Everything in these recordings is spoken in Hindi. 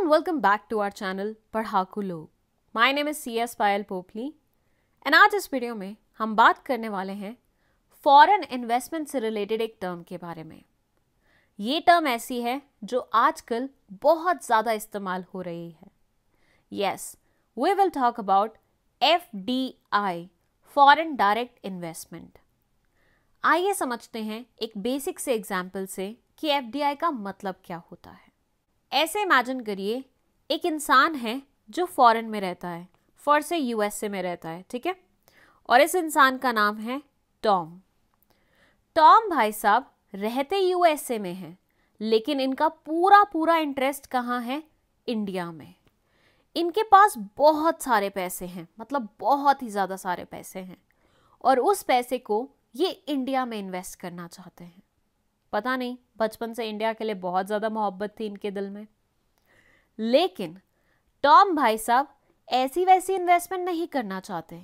and welcome back to our channel पढ़ाकू लोग। My name is CS Payal Popli and आज इस वीडियो में हम बात करने वाले हैं फॉरेन इन्वेस्टमेंट से रिलेटेड एक टर्म के बारे में। ये टर्म ऐसी है जो आजकल बहुत ज़्यादा इस्तेमाल हो रही है। Yes, we will talk about FDI, foreign direct investment. आइए समझते हैं एक बेसिक से एग्जाम्पल से कि FDI का मतलब क्या होता है। ऐसे इमेजिन करिए एक इंसान है जो फॉरेन में रहता है, फॉर से USA में रहता है, ठीक है। और इस इंसान का नाम है टॉम। टॉम भाई साहब रहते USA में हैं, लेकिन इनका पूरा इंटरेस्ट कहाँ है? इंडिया में। इनके पास बहुत सारे पैसे हैं, मतलब बहुत ही ज़्यादा सारे पैसे हैं, और उस पैसे को ये इंडिया में इन्वेस्ट करना चाहते हैं। पता नहीं बचपन से इंडिया के लिए बहुत ज़्यादा मोहब्बत थी इनके दिल में। लेकिन टॉम भाई साहब ऐसी वैसी इन्वेस्टमेंट नहीं करना चाहते,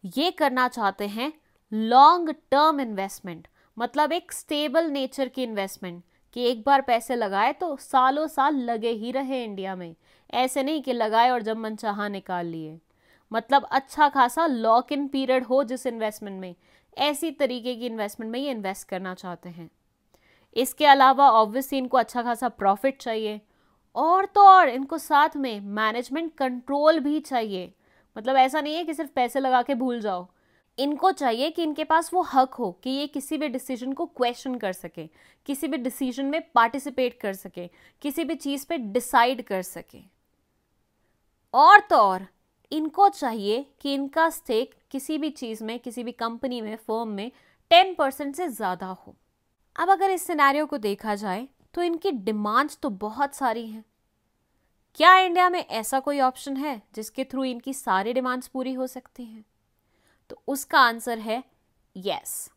ये करना चाहते हैं लॉन्ग टर्म इन्वेस्टमेंट, मतलब एक स्टेबल नेचर की इन्वेस्टमेंट कि एक बार पैसे लगाए तो सालों साल लगे ही रहे इंडिया में। ऐसे नहीं कि लगाए और जब मन चाहा निकाल लिए, मतलब अच्छा खासा लॉक इन पीरियड हो जिस इन्वेस्टमेंट में, ऐसी तरीके की इन्वेस्टमेंट में ये इन्वेस्ट करना चाहते हैं। इसके अलावा ऑब्वियसली इनको अच्छा खासा प्रॉफिट चाहिए, और तो और इनको साथ में मैनेजमेंट कंट्रोल भी चाहिए। मतलब ऐसा नहीं है कि सिर्फ पैसे लगा के भूल जाओ, इनको चाहिए कि इनके पास वो हक हो कि ये किसी भी डिसीजन को क्वेश्चन कर सके, किसी भी डिसीजन में पार्टिसिपेट कर सके, किसी भी चीज़ पे डिसाइड कर सके। और तो और इनको चाहिए कि इनका स्टेक किसी भी चीज़ में, किसी भी कंपनी में, फर्म में 10% से ज़्यादा हो। अब अगर इस सिनेरियो को देखा जाए तो इनकी डिमांड्स तो बहुत सारी हैं। क्या इंडिया में ऐसा कोई ऑप्शन है जिसके थ्रू इनकी सारी डिमांड्स पूरी हो सकती हैं? तो उसका आंसर है yes.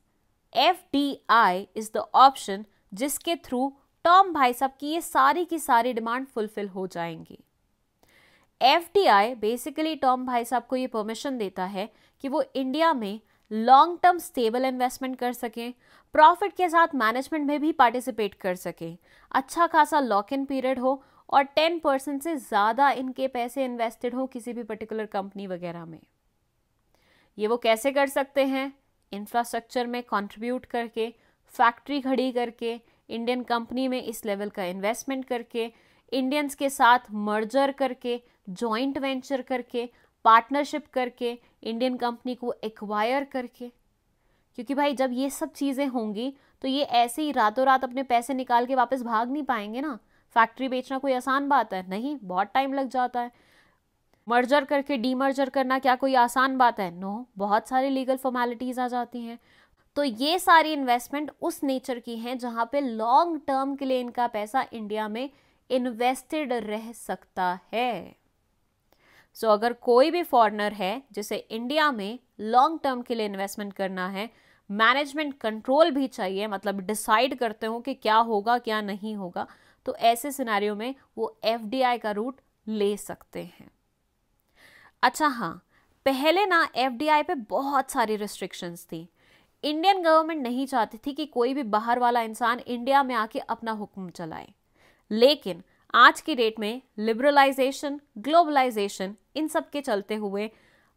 FDI is the option जिसके थ्रू टॉम भाई साहब की ये सारी की सारी डिमांड फुलफिल हो जाएंगी। FDI बेसिकली टॉम भाई साहब को ये परमिशन देता है कि वो इंडिया में लॉन्ग टर्म स्टेबल इन्वेस्टमेंट कर सकें, प्रॉफिट के साथ मैनेजमेंट में भी पार्टिसिपेट कर सकें, अच्छा खासा लॉक इन पीरियड हो, और 10% से ज़्यादा इनके पैसे इन्वेस्टेड हो किसी भी पर्टिकुलर कंपनी वगैरह में। ये वो कैसे कर सकते हैं? इंफ्रास्ट्रक्चर में कंट्रीब्यूट करके, फैक्ट्री खड़ी करके, इंडियन कंपनी में इस लेवल का इन्वेस्टमेंट करके, इंडियंस के साथ मर्जर करके, जॉइंट वेंचर करके, पार्टनरशिप करके, इंडियन कंपनी को एक्वायर करके। क्योंकि भाई जब ये सब चीज़ें होंगी तो ये ऐसे ही रातों रात अपने पैसे निकाल के वापस भाग नहीं पाएंगे ना। फैक्ट्री बेचना कोई आसान बात है? नहीं, बहुत टाइम लग जाता है। मर्जर करके डीमर्जर करना क्या कोई आसान बात है? नो, बहुत सारी लीगल फॉर्मेलिटीज़ आ जाती हैं। तो ये सारी इन्वेस्टमेंट उस नेचर की हैं जहाँ पे लॉन्ग टर्म के लिए इनका पैसा इंडिया में इन्वेस्टेड रह सकता है। सो अगर कोई भी फॉरेनर है जिसे इंडिया में लॉन्ग टर्म के लिए इन्वेस्टमेंट करना है, मैनेजमेंट कंट्रोल भी चाहिए, मतलब डिसाइड करते हो कि क्या होगा क्या नहीं होगा, तो ऐसे सिनेरियो में वो FDI का रूट ले सकते हैं। अच्छा हाँ, पहले ना FDI पे बहुत सारी रिस्ट्रिक्शंस थी। इंडियन गवर्नमेंट नहीं चाहती थी कि कोई भी बाहर वाला इंसान इंडिया में आके अपना हुक्म चलाए। लेकिन आज की डेट में लिबरलाइजेशन, ग्लोबलाइजेशन, इन सब के चलते हुए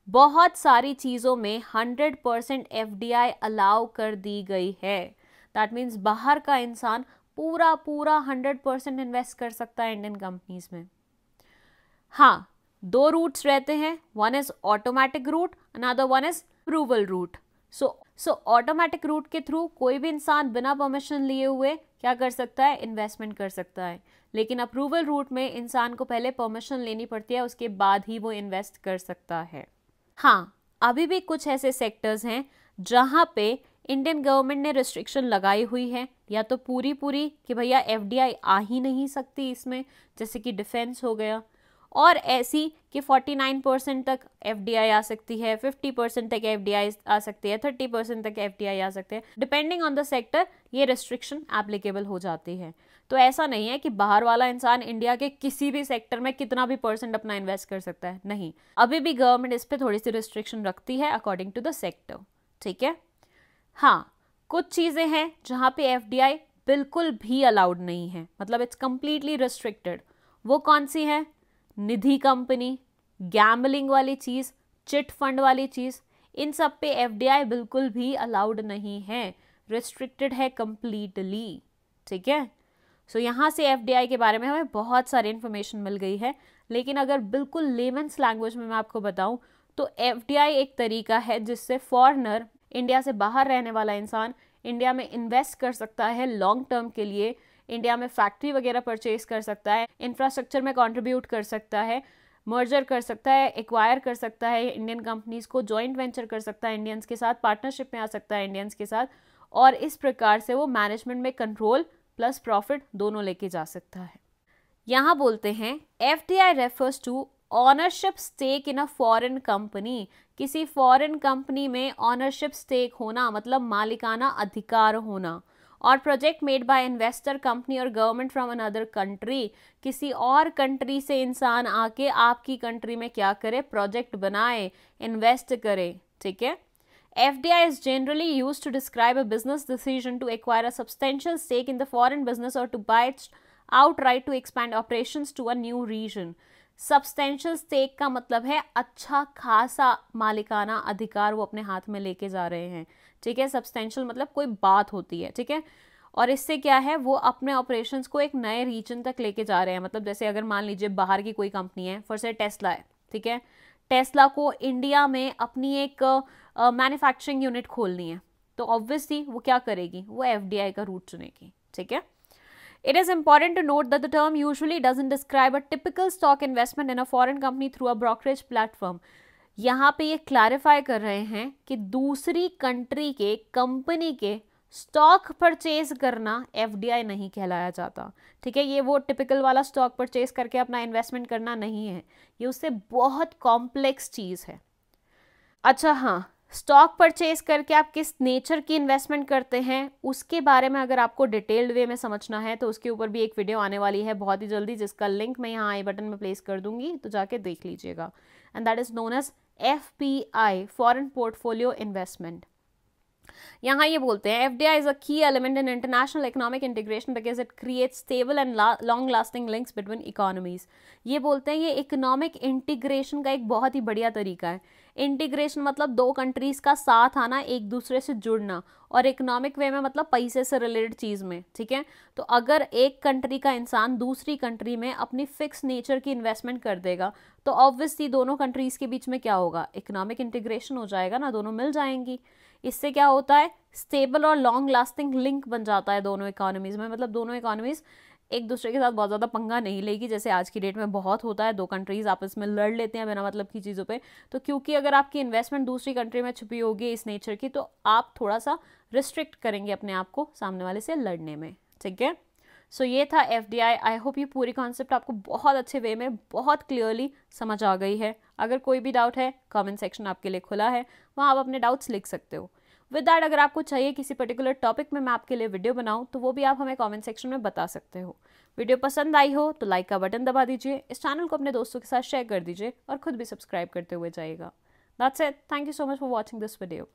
बहुत सारी चीज़ों में 100% FDI अलाउ कर दी गई है। दैट मीन्स बाहर का इंसान पूरा 100% इन्वेस्ट कर सकता है इंडियन कंपनीज में। हाँ, दो रूट्स रहते हैं, one is automatic route, another one is approval route. So automatic route के थ्रू कोई भी इंसान बिना परमिशन लिए हुए क्या कर सकता है? इन्वेस्टमेंट कर सकता है। लेकिन अप्रूवल रूट में इंसान को पहले परमिशन लेनी पड़ती है, उसके बाद ही वो इन्वेस्ट कर सकता है। हाँ, अभी भी कुछ ऐसे सेक्टर्स हैं जहाँ पे इंडियन गवर्नमेंट ने रिस्ट्रिक्शन लगाई हुई है, या तो पूरी कि भैया FDI आ ही नहीं सकती इसमें, जैसे कि डिफेंस हो गया, और ऐसी कि 49% तक FDI आ सकती है, 50% तक FDI आ सकती है, 30% तक FDI आ सकते हैं। डिपेंडिंग ऑन द सेक्टर ये रिस्ट्रिक्शन एप्लीकेबल हो जाती है। तो ऐसा नहीं है कि बाहर वाला इंसान इंडिया के किसी भी सेक्टर में कितना भी % अपना इन्वेस्ट कर सकता है, नहीं। अभी भी गवर्नमेंट इस पर थोड़ी सी रिस्ट्रिक्शन रखती है अकॉर्डिंग टू द सेक्टर, ठीक है। हाँ, कुछ चीज़ें हैं जहाँ पे FDI बिल्कुल भी अलाउड नहीं है, मतलब इट्स कम्प्लीटली रिस्ट्रिक्टेड। वो कौन सी है? निधि कंपनी, गैम्बलिंग वाली चीज़, चिट फंड वाली चीज़, इन सब पे एफडीआई बिल्कुल भी अलाउड नहीं है, रिस्ट्रिक्टेड है कंप्लीटली। ठीक है, सो यहाँ से एफडीआई के बारे में हमें बहुत सारी इन्फॉर्मेशन मिल गई है, लेकिन अगर बिल्कुल लेमन्स लैंग्वेज में मैं आपको बताऊँ तो एफडीआई एक तरीका है जिससे फॉरेनर, इंडिया से बाहर रहने वाला इंसान इंडिया में इन्वेस्ट कर सकता है लॉन्ग टर्म के लिए, इंडिया में फैक्ट्री वगैरह परचेज कर सकता है, इंफ्रास्ट्रक्चर में कंट्रीब्यूट कर सकता है, मर्जर कर सकता है, एक्वायर कर सकता है इंडियन कंपनीज को, जॉइंट वेंचर कर सकता है इंडियंस के साथ, पार्टनरशिप में आ सकता है इंडियंस के साथ, और इस प्रकार से वो मैनेजमेंट में कंट्रोल प्लस प्रॉफिट दोनों लेके जा सकता है। यहाँ बोलते हैं FDI refers to ownership stake in a foreign company. किसी फॉरेन कंपनी में ऑनरशिप स्टेक होना मतलब मालिकाना अधिकार होना। और project made by investor, company और गवर्नमेंट फ्रॉम अनदर कंट्री, किसी और कंट्री से इंसान आके आपकी कंट्री में क्या करे? प्रोजेक्ट बनाए, इन्वेस्ट करे। ठीक है, FDI is generally used to describe a business decision to acquire a substantial stake in the foreign business or to buy it outright to expand operations to a new region. Substantial stake का मतलब है अच्छा खासा मालिकाना अधिकार वो अपने हाथ में लेके जा रहे हैं। ठीक है, सब्सटेंशियल मतलब कोई बात होती है। ठीक है, और इससे क्या है, वो अपने ऑपरेशंस को एक नए रीजन तक लेके जा रहे हैं। मतलब जैसे अगर मान लीजिए बाहर की कोई कंपनी है, फॉर से टेस्ला है, ठीक है, टेस्ला को इंडिया में अपनी एक मैन्युफैक्चरिंग यूनिट खोलनी है, तो ऑब्वियसली वो क्या करेगी? वो एफडीआई का रूट चुनेगी। ठीक है, It is important to note that the term usually doesn't describe a typical stock investment in a foreign company through a brokerage platform. यहाँ पे ये क्लैरिफाई कर रहे हैं कि दूसरी कंट्री के कंपनी के स्टॉक परचेज करना एफडीआई नहीं कहलाया जाता। ठीक है, ये वो टिपिकल वाला स्टॉक परचेज करके अपना इन्वेस्टमेंट करना नहीं है, ये उससे बहुत कॉम्प्लेक्स चीज़ है। अच्छा हाँ, स्टॉक परचेज करके आप किस नेचर की इन्वेस्टमेंट करते हैं उसके बारे में अगर आपको डिटेल्ड वे में समझना है तो उसके ऊपर भी एक वीडियो आने वाली है बहुत ही जल्दी, जिसका लिंक मैं यहाँ आई बटन में प्लेस कर दूंगी, तो जाके देख लीजिएगा। And that is known as FPI, foreign portfolio investment. यहाँ ये बोलते हैं FDI is a key element in international economic integration because it creates stable and long lasting links between economies. ये बोलते हैं ये इकोनॉमिक इंटीग्रेशन का एक बहुत ही बढ़िया तरीका है। इंटीग्रेशन मतलब दो कंट्रीज का साथ आना, एक दूसरे से जुड़ना, और इकोनॉमिक वे में मतलब पैसे से रिलेटेड चीज में। ठीक है, तो अगर एक कंट्री का इंसान दूसरी कंट्री में अपनी फिक्स नेचर की इन्वेस्टमेंट कर देगा तो ऑब्वियसली दोनों कंट्रीज के बीच में क्या होगा? इकोनॉमिक इंटीग्रेशन हो जाएगा ना, दोनों मिल जाएंगी। इससे क्या होता है? स्टेबल और लॉन्ग लास्टिंग लिंक बन जाता है दोनों इकोनॉमीज में। मतलब दोनों इकोनॉमीज एक दूसरे के साथ बहुत ज़्यादा पंगा नहीं लेगी, जैसे आज की डेट में बहुत होता है, दो कंट्रीज आपस में लड़ लेते हैं बिना मतलब की चीज़ों पे। तो क्योंकि अगर आपकी इन्वेस्टमेंट दूसरी कंट्री में छुपी होगी इस नेचर की, तो आप थोड़ा सा रिस्ट्रिक्ट करेंगे अपने आप को सामने वाले से लड़ने में। ठीक है, सो ये था एफडीआई। आई होप ये पूरी कॉन्सेप्ट आपको बहुत अच्छे वे में बहुत क्लियरली समझ आ गई है। अगर कोई भी डाउट है, कमेंट सेक्शन आपके लिए खुला है, वहाँ आप अपने डाउट्स लिख सकते हो। विद दैट, अगर आपको चाहिए किसी पर्टिकुलर टॉपिक में मैं आपके लिए वीडियो बनाऊं तो वो भी आप हमें कमेंट सेक्शन में बता सकते हो। वीडियो पसंद आई हो तो लाइक का बटन दबा दीजिए, इस चैनल को अपने दोस्तों के साथ शेयर कर दीजिए और खुद भी सब्सक्राइब करते हुए जाइएगा। That's it, thank you so much for watching this video.